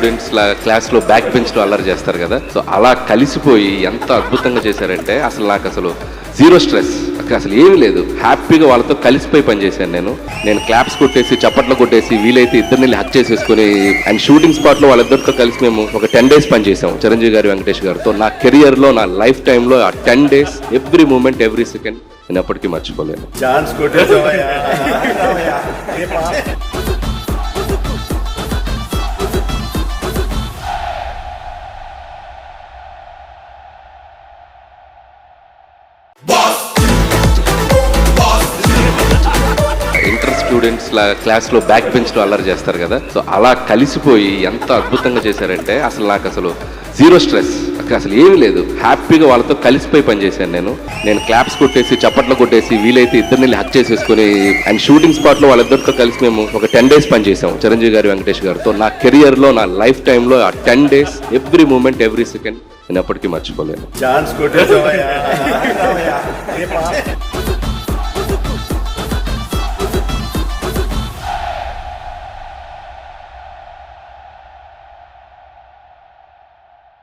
Students క్లాస్లో back బెంచ్లో అల్లరి చేస్తారు కదా, సో అలా కలిసిపోయి ఎంత అద్భుతంగా చేశారంటే అసలు జీరో స్ట్రెస్, అసలు ఏమీ లేదు, హ్యాపీగా వాళ్ళతో కలిసిపోయి పనిచేశాను. నేను క్లాప్స్ కొట్టేసి చప్పట్లు కొట్టేసి వీలైతే ఇద్దరిని హక్ చేసేసుకుని అండ్ షూటింగ్ స్పాట్లో వాళ్ళిద్దరితో కలిసి మేము ఒక 10 days పనిచేసాము చిరంజీవి గారు, వెంకటేష్ గారితో. నా కెరియర్లో, నా లైఫ్ టైంలో ఆ 10 days every moment, every second నేను ఎప్పటికీ మర్చిపోలేను. ఇంటర్ స్టూడెంట్స్ క్లాస్లో బ్యాక్ బెంచ్లో అల్లరి చేస్తారు కదా, సో అలా కలిసిపోయి ఎంత అద్భుతంగా చేశారంటే అసలు జీరో స్ట్రెస్, అసలు ఏమీ లేదు, హ్యాపీగా వాళ్ళతో కలిసిపోయి పనిచేశాను. నేను క్లాప్స్ కొట్టేసి చప్పట్లు కొట్టేసి వీలైతే ఇద్దరిని హక్ చేసేసుకుని అండ్ షూటింగ్ స్పాట్లో వాళ్ళిద్దరితో కలిసి మేము ఒక 10 days పనిచేసాము చిరంజీవి గారు, వెంకటేష్ గారితో. నా కెరియర్లో, నా లైఫ్ టైంలో ఆ 10 days every moment, every second నేను ఎప్పటికీ మర్చిపోలేను.